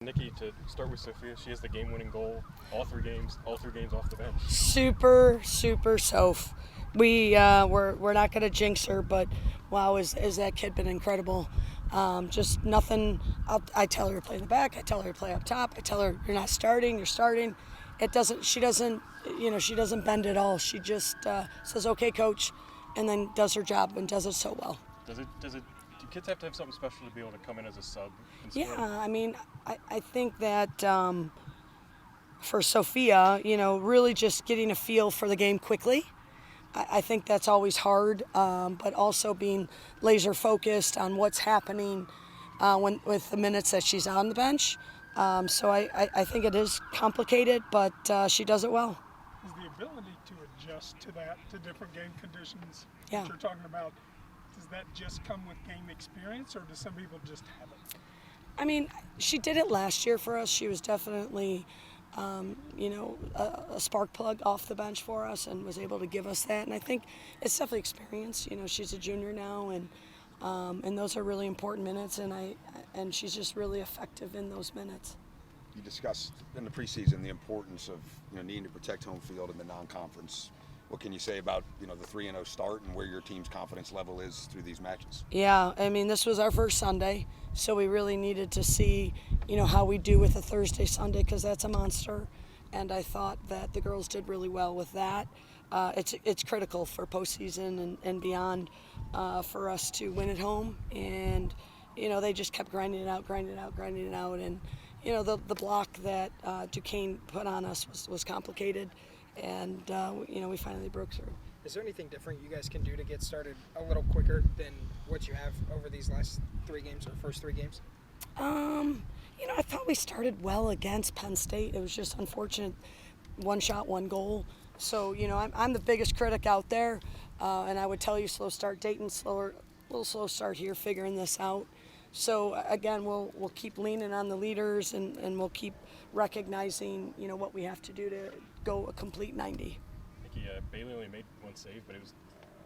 Nikki, to start with Sophia, she has the game-winning goal, all three games off the bench. Super Soph. We're not going to jinx her, but wow, is that kid been incredible. Just nothing. I tell her to play in the back. I tell her to play up top. I tell her you're not starting. You're starting. She doesn't bend at all. She just says, "Okay, coach," and then does her job and does it so well. Do kids have to have something special to be able to come in as a sub? Yeah, I mean, I think that for Sophia, really just getting a feel for the game quickly. I think that's always hard, but also being laser focused on what's happening with the minutes that she's on the bench. So I think it is complicated, but she does it well. Is the ability to adjust to different game conditions Yeah. that you're talking about, does that just come with game experience, or do some people just have it? I mean, she did it last year for us. She was definitely, a spark plug off the bench for us and was able to give us that. And I think it's definitely experience. She's a junior now, and those are really important minutes. And she's just really effective in those minutes. You discussed in the preseason the importance of needing to protect home field in the non-conference. What can you say about the 3-0 start and where your team's confidence level is through these matches? Yeah, I mean, this was our first Sunday, so we really needed to see how we do with a Thursday Sunday, because that's a monster. And I thought that the girls did really well with that. It's critical for postseason and beyond for us to win at home. And they just kept grinding it out. And the block that Duquesne put on us was complicated. And, we finally broke through. Is there anything different you guys can do to get started a little quicker than what you have over these last 3 games or first 3 games? I thought we started well against Penn State. It was just unfortunate, 1 shot, 1 goal. So, I'm the biggest critic out there, and I would tell you slow start Dayton, little slow start here, figuring this out. So, again, we'll keep leaning on the leaders, and we'll keep recognizing, what we have to do to go a complete 90. Nikki, Bailey only made 1 save, but it was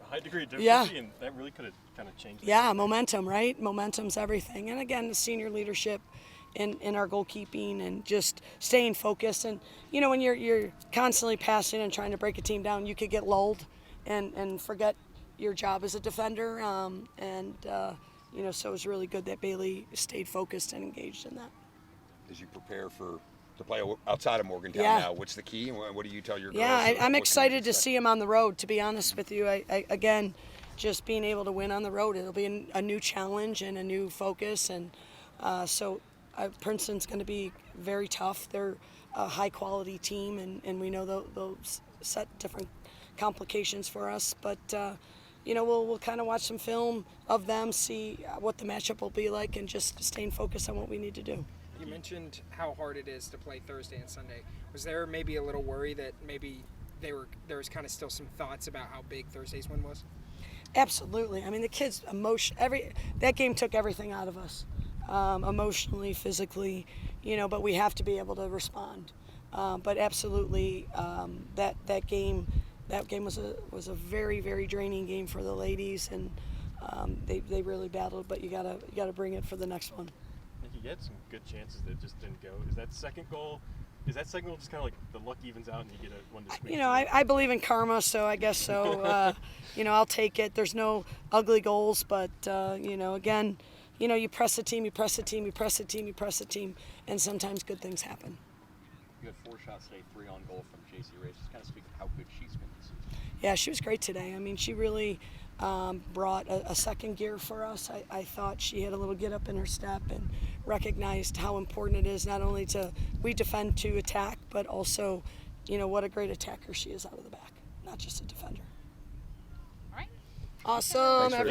a high degree of difficulty, and that really could have kind of changed. Yeah, momentum, right? Momentum's everything. And again, the senior leadership in our goalkeeping and just staying focused. And, when you're constantly passing and trying to break a team down, you could get lulled and forget your job as a defender. So it was really good that Bailey stayed focused and engaged in that. As you prepare to play outside of Morgantown now, what's the key, and what do you tell your girls? Yeah, I'm excited to see him on the road, to be honest with you. I again, just being able to win on the road, it'll be a new challenge and a new focus. And so Princeton's going to be very tough. They're a high-quality team, and we know they'll set different complications for us. But, we'll kind of watch some film of them, see what the matchup will be like, and just staying focused on what we need to do. You mentioned how hard it is to play Thursday and Sunday. Was there maybe a little worry that maybe there was kind of still some thoughts about how big Thursday's win was? Absolutely. I mean, the kids' that game took everything out of us, emotionally, physically, but we have to be able to respond. But absolutely, that game was a very, very draining game for the ladies, and they really battled. But you gotta bring it for the next one. You had some good chances that just didn't go. Is that second goal just kind of like the luck evens out and you get one to squeeze? I believe in karma, so I guess so. I'll take it. There's no ugly goals, but again, you press a team, and sometimes good things happen. You had 4 shots today, 3 on goal from JC Race. Just kind of speak of how good she's been this season. Yeah, she was great today. I mean, she really brought a second gear for us. I thought she had a little get up in her step and recognized how important it is not only we defend to attack, but also, what a great attacker she is out of the back, not just a defender. All right. Awesome, everybody.